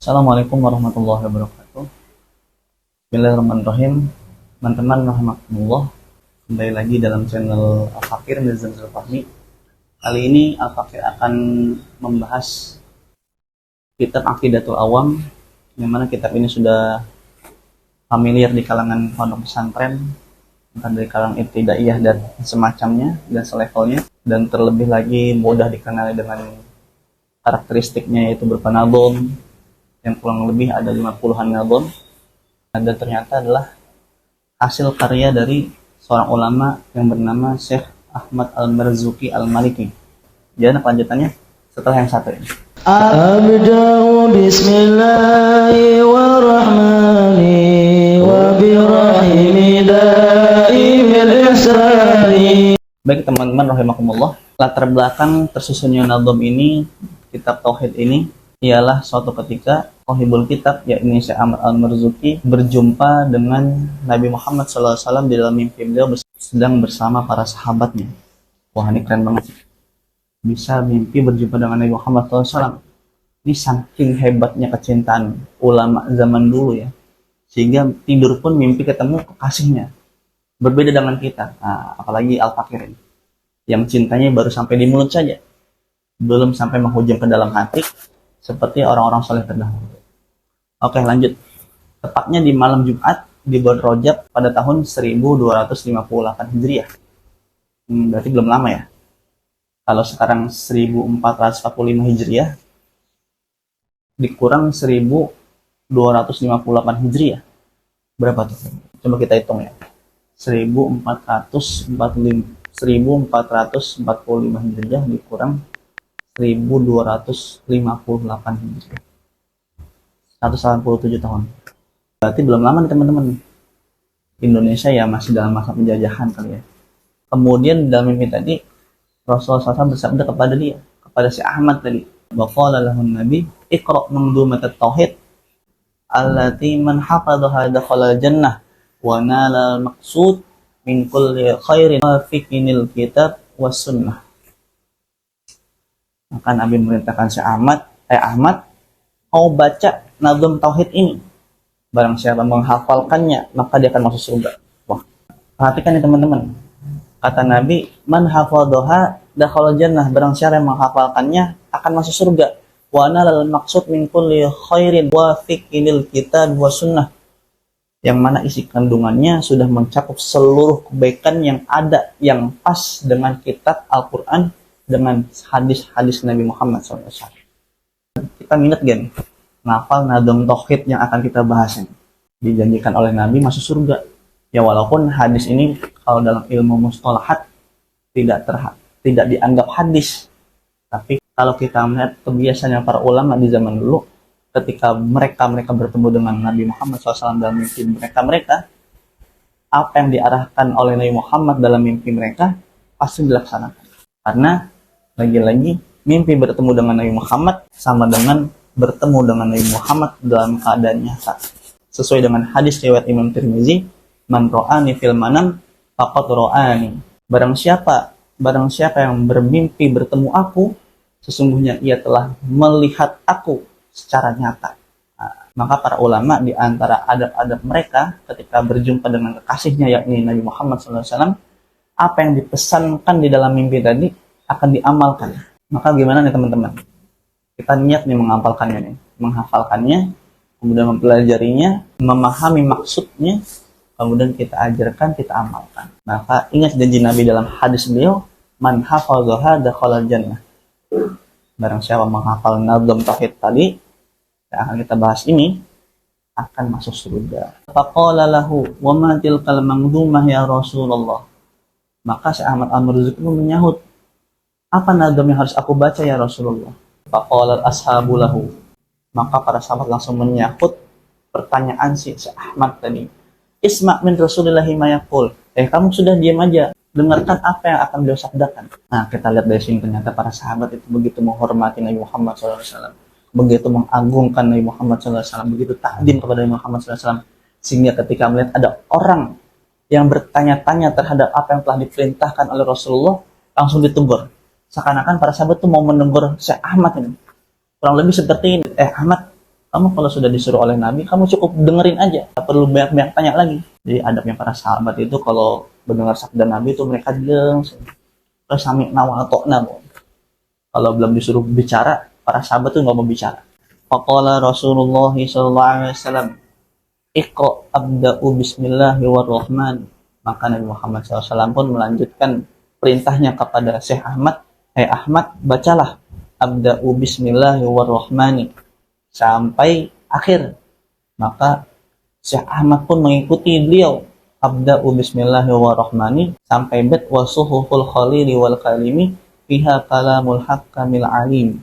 Assalamualaikum warahmatullahi wabarakatuh. Bismillahirrahmanirrahim. Teman-teman rahimakumullah, kembali lagi dalam channel Al-Fakir Mirza Zulfahmi. Kali ini Al-Fakir akan membahas kitab Aqidatul Awam, yang mana kitab ini sudah familiar di kalangan pondok pesantren, entah dari kalangan ibtidaiyah dan semacamnya dan selevelnya, dan terlebih lagi mudah dikenali dengan karakteristiknya, yaitu berpenadom yang kurang lebih ada 50-an nadom, dan ternyata adalah hasil karya dari seorang ulama yang bernama Syekh Ahmad Al-Marzuki Al-Maliki. Jadi lanjutannya setelah yang satu ini. Abda'u bismillahirrahmanirrahim wa birahimi da'imil ihsani. Baik teman-teman rahimakumullah, latar belakang tersusunnya nadom ini, kitab tauhid ini, ialah suatu ketika Sohibul Kitab, yakni Syekh Ahmad Al-Marzuki, berjumpa dengan Nabi Muhammad SAW di dalam mimpi beliau sedang bersama para sahabatnya. Wah, ini keren banget. Bisa mimpi berjumpa dengan Nabi Muhammad SAW. Ini saking hebatnya kecintaan ulama zaman dulu ya, sehingga tidur pun mimpi ketemu kekasihnya. Berbeda dengan kita, apalagi Al-Fakir ini, yang cintanya baru sampai di mulut saja, belum sampai menghujam ke dalam hati, seperti orang-orang soleh terdahulu. Oke, lanjut. Tepatnya di malam Jumat di bulan Rajab pada tahun 1258 Hijriah. Berarti belum lama ya. Kalau sekarang 1445 Hijriah dikurang 1258 Hijriah. Berapa tuh? Coba kita hitung ya. 1445 Hijriah dikurang 1258 Hijriah. 187 tahun. Berarti belum lama nih teman-teman. Indonesia ya masih dalam masa penjajahan kali ya. Kemudian dalam mimpi tadi Rasulullah SAW bersabda kepada dia, kepada si Ahmad tadi, wa qala lahun nabi iqra' mandumat at-tauhid allati man hafadhaha dakhala jannah wa nala al-maqsud min kulli khairin wa fiqinil kitab was sunnah. Maka Nabi memerintahkan si Ahmad, kau baca nadom tauhid ini. Barang siapa menghafalkannya, maka dia akan masuk surga. Wah, perhatikan ya teman-teman. Kata Nabi, man hafadhaha dakhala jannah. Barang siapa yang menghafalkannya akan masuk surga. Wa nalal maqsud min kulli khairin wa fiqinil kitab wa sunnah. Yang mana isi kandungannya sudah mencakup seluruh kebaikan yang ada, yang pas dengan kitab Al-Quran, dengan hadis-hadis Nabi Muhammad SAW. Kita minat gak nih ngafal nadom tauhid yang akan kita bahas ini? Dijanjikan oleh Nabi masuk surga. Ya walaupun hadis ini kalau dalam ilmu mustalahat tidak dianggap hadis. Tapi kalau kita melihat kebiasaannya para ulama di zaman dulu, ketika mereka bertemu dengan Nabi Muhammad SAW dalam mimpi mereka, apa yang diarahkan oleh Nabi Muhammad dalam mimpi mereka pasti dilaksanakan. Karena lagi-lagi mimpi bertemu dengan Nabi Muhammad sama dengan bertemu dengan Nabi Muhammad dalam keadaan nyata. Sesuai dengan hadis riwayat Imam Tirmizi, man ra'ani fil manam faqad ra'ani. Barang siapa yang bermimpi bertemu aku, sesungguhnya ia telah melihat aku secara nyata. Maka para ulama di antara adab-adab mereka ketika berjumpa dengan kekasihnya, yakni Nabi Muhammad SAW, apa yang dipesankan di dalam mimpi tadi akan diamalkan. Maka gimana nih teman-teman? Kita niat nih menghafalkannya, kemudian mempelajarinya, memahami maksudnya, kemudian kita ajarkan, kita amalkan. Maka ingat janji Nabi dalam hadis beliau, man hafadhaha dakhala jannah. Barang siapa menghafal nadom tauhid tadi yang akan kita bahas ini akan masuk surga. Faqala lahu wa ma tilkal mangdumah ya Rasulullah. Maka Syekh Ahmad Al-Marzuki menyahut, apa nadom yang harus aku baca ya Rasulullah? Faqala ashabu lahu. Maka para sahabat langsung menyahut pertanyaan si Syekh Ahmad tadi. Isma' min Rasulillahi ma yaqul. Kamu sudah diam aja. Dengarkan apa yang akan beliau sabdakan. Nah, kita lihat dari sini ternyata para sahabat itu begitu menghormati Nabi Muhammad SAW. Begitu mengagungkan Nabi Muhammad SAW. Begitu takdim kepada Nabi Muhammad SAW. Sehingga ketika melihat ada orang yang bertanya-tanya terhadap apa yang telah diperintahkan oleh Rasulullah, langsung ditegur. Seakan-akan para sahabat itu mau menegur Syekh Ahmad ini. Kurang lebih seperti ini, Ahmad, Kamu kalau sudah disuruh oleh Nabi, kamu cukup dengerin aja, tak perlu banyak-banyak tanya lagi. Jadi adabnya para sahabat itu kalau mendengar sabda Nabi itu mereka diam, terus sami'na wa ata'na. Kalau belum disuruh bicara, para sahabat tuh nggak mau bicara. Faqala Rasulullah sallallahu alaihi wasallam, Iqra abda'u bismillahirrahmanirrahim. Maka Nabi Muhammad SAW pun melanjutkan perintahnya kepada Syekh Ahmad, Hai Ahmad, bacalah abda'u bismillahirrahmanirrahim sampai akhir. Maka Syekh Ahmad pun mengikuti beliau, abda'u bismillahirrahmanirrahim sampai bait wasuhuful khalili wal kalimi fiha kalamul hakamil alim.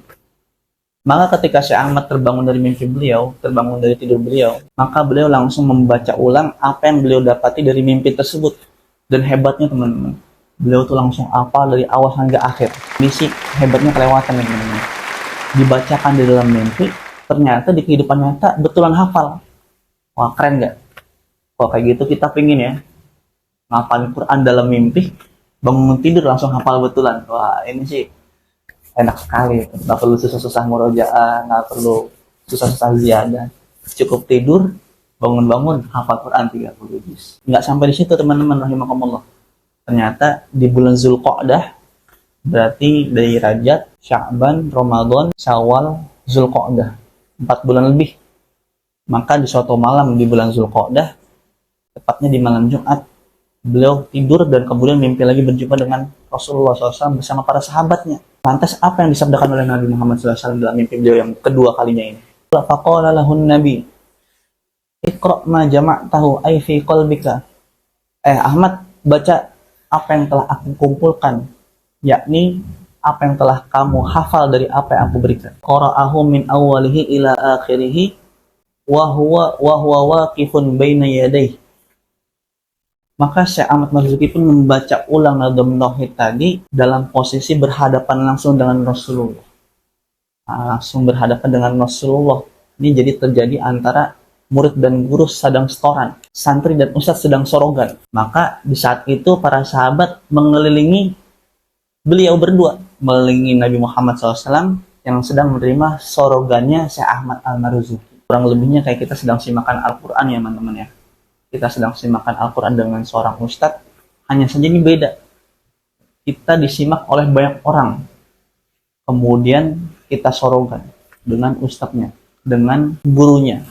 Maka ketika Syekh Ahmad terbangun dari mimpi beliau, terbangun dari tidur beliau, maka beliau langsung membaca ulang apa yang beliau dapati dari mimpi tersebut. Dan hebatnya teman-teman, beliau tuh langsung hafal dari awal hingga akhir. Ini sih hebatnya kelewatan ya teman-teman. Dibacakan di dalam mimpi, ternyata di kehidupan nyata betulan hafal. Wah, keren nggak? Kalau kayak gitu kita pingin ya, ngapalin Quran dalam mimpi, bangun tidur langsung hafal betulan. Wah, ini sih enak sekali. Nggak perlu susah-susah murojaah, nggak perlu susah-susah ziyadah. Cukup tidur, bangun-bangun, hafal Quran 30 juz. Nggak sampai di situ teman-teman, rahimakumullah. Ternyata di bulan Zulqa'dah, berarti dari Rajab, Sya'ban, Ramadan, Syawal, Zulqa'dah, 4 bulan lebih. Maka di suatu malam di bulan Zulqa'dah, tepatnya di malam Jumat, beliau tidur dan kemudian mimpi lagi berjumpa dengan Rasulullah SAW bersama para sahabatnya. Lantas apa yang disabdakan oleh Nabi Muhammad SAW dalam mimpi beliau yang kedua kalinya ini? Faqala lahun Nabi, Iqra' ma jama'tahu ay fi qalbika. Ahmad, baca apa yang telah aku kumpulkan, yakni apa yang telah kamu hafal dari apa yang aku berikan. Qara'ahu min awwalihi ila akhirih wa huwa waqifun baina yadayhi. Maka Syekh Ahmad Marzuki pun membaca ulang Nadhum Tauhid tadi dalam posisi berhadapan langsung dengan Rasulullah. Langsung berhadapan dengan Rasulullah. Ini jadi terjadi antara murid dan guru sedang setoran, santri dan ustadz sedang sorogan. Maka di saat itu para sahabat mengelilingi beliau berdua, mengelilingi Nabi Muhammad SAW yang sedang menerima sorogannya Syekh Ahmad Al-Marzuki. Kurang lebihnya kayak kita sedang simakan Al-Quran ya teman-teman ya. Kita sedang simakan Al-Quran dengan seorang ustadz, hanya saja ini beda. Kita disimak oleh banyak orang, kemudian kita sorogan dengan ustadznya, dengan gurunya,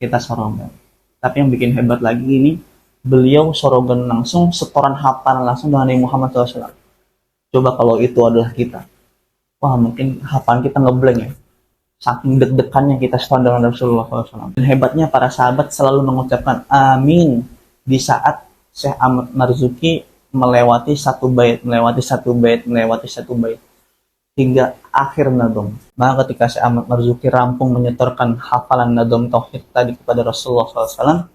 kita sorogan. Tapi yang bikin hebat lagi ini, beliau sorogan langsung, setoran hafalan langsung dengan Nabi Muhammad SAW. Coba kalau itu adalah kita, wah mungkin hafalan kita ngeblank ya. Saking deg-degannya kita setoran dengan Rasulullah SAW. Dan hebatnya para sahabat selalu mengucapkan amin di saat Syekh Ahmad Marzuki melewati satu bait hingga akhir nadhum. Maka ketika Syekh Ahmad Marzuki rampung menyetorkan hafalan Nadhum Tauhid tadi kepada Rasulullah SAW,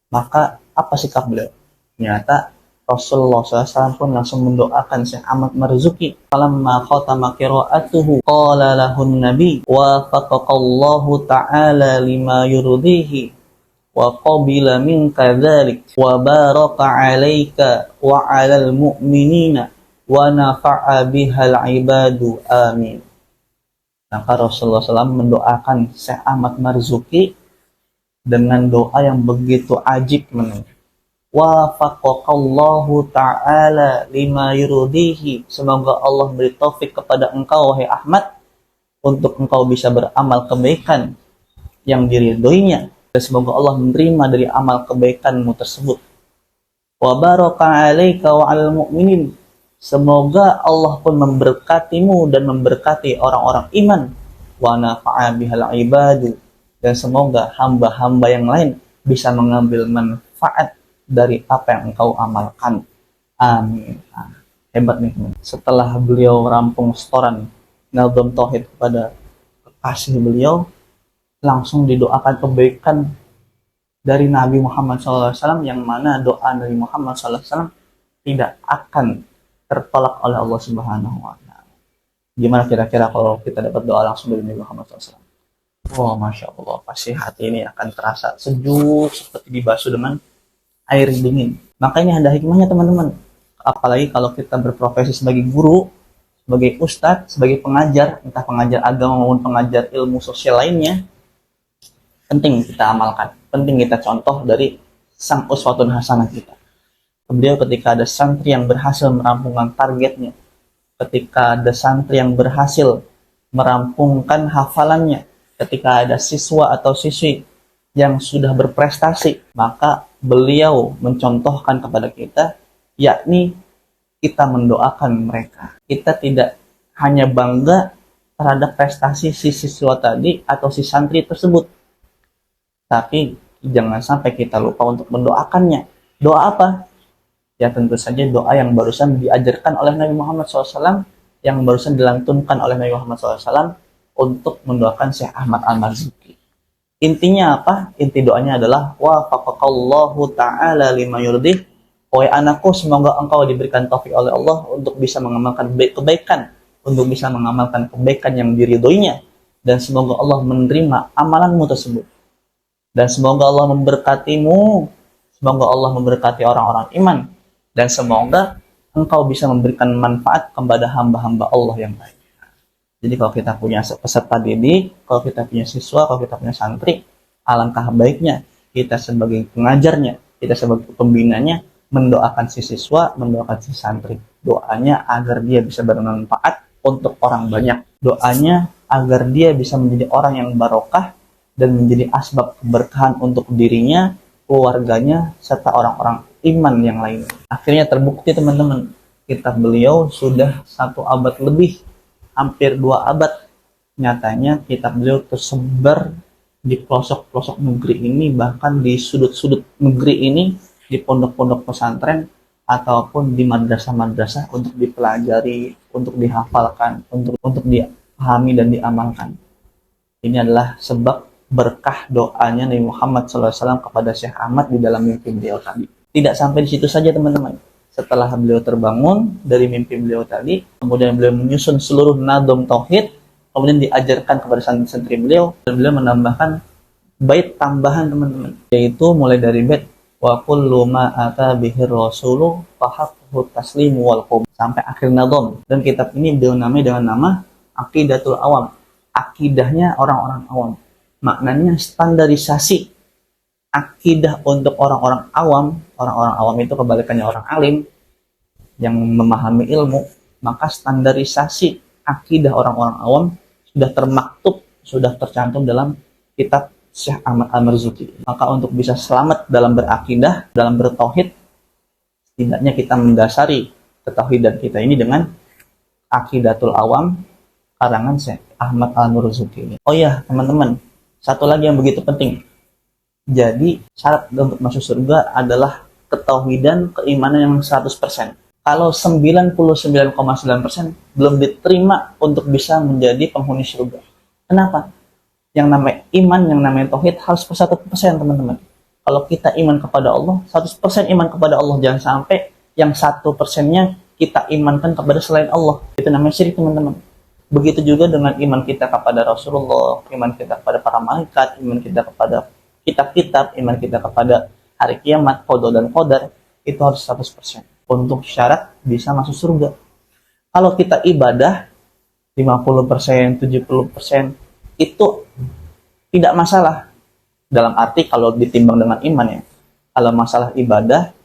maka apa sikap beliau? Ternyata Rasulullah SAW pun langsung mendoakan Syekh Ahmad Marzuki. Falamma khatama qira'atuhu qala lahun nabi wa faqaqallahu ta'ala lima yurdihi wa qabila minka dhalik wa baraka 'alaika wa 'alal mu'minina wa nafa'a bihal ibadu amin. Maka Rasulullah SAW mendoakan Syekh Ahmad Marzuki dengan doa yang begitu ajib menurut. Wa faqaqallahu ta'ala lima yurdihi. Semoga Allah beri taufik kepada engkau wahai Ahmad untuk engkau bisa beramal kebaikan yang diridhoinya, dan semoga Allah menerima dari amal kebaikanmu tersebut. Wa baraka 'alaika wa 'alal mu'minin. Semoga Allah pun memberkatimu dan memberkati orang-orang iman. Wa nafa'a bihal ibadu. Dan semoga hamba-hamba yang lain bisa mengambil manfaat dari apa yang engkau amalkan. Amin. Hebat nih teman. Setelah beliau rampung setoran Nadhum Tauhid kepada kekasih beliau, langsung didoakan kebaikan dari Nabi Muhammad SAW, yang mana doa Nabi Muhammad SAW tidak akan tertolak oleh Allah Subhanahu wa Ta'ala. Gimana kira-kira kalau kita dapat doa langsung dari Nabi Muhammad SAW? Wah, Masya Allah, pasti hati ini akan terasa sejuk seperti dibasuh dengan air dingin. Makanya ada hikmahnya teman-teman. Apalagi kalau kita berprofesi sebagai guru, sebagai ustadz, sebagai pengajar, entah pengajar agama maupun pengajar ilmu sosial lainnya, penting kita amalkan, penting kita contoh dari sang uswatun hasanah kita. Beliau ketika ada santri yang berhasil merampungkan targetnya, ketika ada santri yang berhasil merampungkan hafalannya, ketika ada siswa atau siswi yang sudah berprestasi, maka beliau mencontohkan kepada kita, yakni kita mendoakan mereka. Kita tidak hanya bangga terhadap prestasi si siswa tadi atau si santri tersebut, tapi jangan sampai kita lupa untuk mendoakannya. Doa apa? Ya tentu saja doa yang barusan diajarkan oleh Nabi Muhammad SAW, yang barusan dilantunkan oleh Nabi Muhammad SAW untuk mendoakan Syekh Ahmad Al-Marzuki. Intinya apa? Inti doanya adalah wafaqakallahu ta'ala lima yurdih. Wahai anakku, semoga engkau diberikan taufik oleh Allah untuk bisa mengamalkan kebaikan, untuk bisa mengamalkan kebaikan yang diridhoinya, dan semoga Allah menerima amalanmu tersebut. Dan semoga Allah memberkatimu, semoga Allah memberkati orang-orang iman, dan semoga engkau bisa memberikan manfaat kepada hamba-hamba Allah yang baik. Jadi kalau kita punya peserta didik, kalau kita punya siswa, kalau kita punya santri, alangkah baiknya kita sebagai pengajarnya, kita sebagai pembinanya, mendoakan si siswa, mendoakan si santri. Doanya agar dia bisa bermanfaat untuk orang banyak. Doanya agar dia bisa menjadi orang yang barokah dan menjadi asbab keberkahan untuk dirinya, keluarganya, serta orang-orang iman yang lain. Akhirnya terbukti teman-teman, kitab beliau sudah 1 abad lebih, hampir 2 abad. Nyatanya kitab beliau tersebar di pelosok-pelosok negeri ini, bahkan di sudut-sudut negeri ini, di pondok-pondok pesantren ataupun di madrasah-madrasah untuk dipelajari, untuk dihafalkan, untuk dipahami dan diamalkan. Ini adalah sebab berkah doanya Nabi Muhammad SAW kepada Syekh Ahmad di dalam mimpi beliau tadi. Tidak sampai di situ saja teman-teman. Setelah beliau terbangun dari mimpi beliau tadi, kemudian beliau menyusun seluruh nadom tauhid, kemudian diajarkan kepada santri beliau, dan beliau menambahkan bait tambahan teman-teman, yaitu mulai dari bait wa kullu ma ata bihi rasulu fahaqqu taslimu wal qum sampai akhir nadom. Dan kitab ini beliau namai dengan nama Aqidatul Awam, akidahnya orang-orang awam. Maknanya standarisasi akidah untuk orang-orang awam. Orang-orang awam itu kebalikannya orang alim yang memahami ilmu. Maka standarisasi akidah orang-orang awam sudah termaktub, sudah tercantum dalam kitab Syekh Ahmad Al-Marzuki. Maka untuk bisa selamat dalam berakidah, dalam bertauhid, setidaknya kita mendasari ketauhidan kita ini dengan Aqidatul Awam karangan Syekh Ahmad Al-Marzuki. Oh ya teman-teman, satu lagi yang begitu penting. Jadi syarat untuk masuk surga adalah ketauhidan, keimanan yang 100%. Kalau 99,9% belum diterima untuk bisa menjadi penghuni surga. Kenapa? Yang namanya iman, yang namanya tauhid harus 100% teman-teman. Kalau kita iman kepada Allah, 100% iman kepada Allah. Jangan sampai yang 1%-nya kita imankan kepada selain Allah. Itu namanya syirik teman-teman. Begitu juga dengan iman kita kepada Rasulullah, iman kita kepada para malaikat, iman kita kepada kitab-kitab, iman kita kepada hari kiamat, qada dan qadar, itu harus 100% untuk syarat bisa masuk surga. Kalau kita ibadah 50%, 70%, itu tidak masalah. Dalam arti kalau ditimbang dengan iman ya. Kalau masalah ibadah,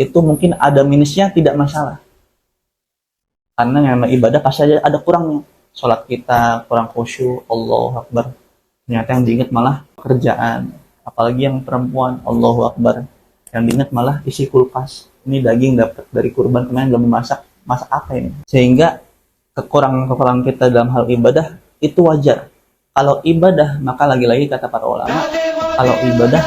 itu mungkin ada minusnya, tidak masalah. Karena yang namanya ibadah pasti ada kurangnya. Sholat kita kurang khusyuk, Allahu Akbar. Ternyata yang diingat malah pekerjaan. Apalagi yang perempuan, Allahu Akbar. Yang diingat malah isi kulkas. Ini daging dapat dari kurban kemarin belum dimasak. Masak apa ini? Sehingga kekurangan-kekurangan kita dalam hal ibadah itu wajar. Kalau ibadah, maka lagi-lagi kata para ulama, kalau ibadah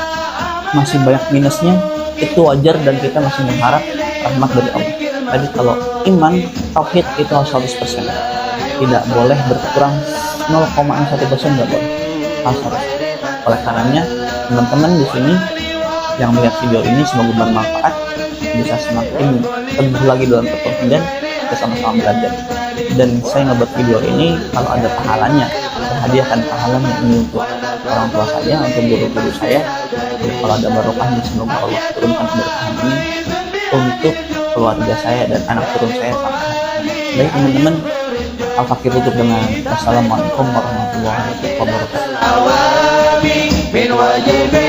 masih banyak minusnya, itu wajar dan kita masih mengharap rahmat dari Allah. Jadi kalau iman, tauhid itu harus 100%. Tidak boleh berkurang 0,1%, nggak boleh. Harus. Oleh karenanya, teman-teman di sini yang melihat video ini semoga bermanfaat, bisa semakin teguh lagi dalam ketauhidan, kita sama-sama belajar. Dan saya ngebuat video ini kalau ada pahalanya, saya hadiahkan pahalanya ini untuk orang tua saya, untuk guru-guru saya. Dan kalau ada barokahnya, semoga Allah turunkan keberkahan ini untuk keluarga saya dan anak turun saya sampai hari ini. Baik teman-teman, Al-Fakir tutup dengan Assalamualaikum warahmatullahi wabarakatuh. واجب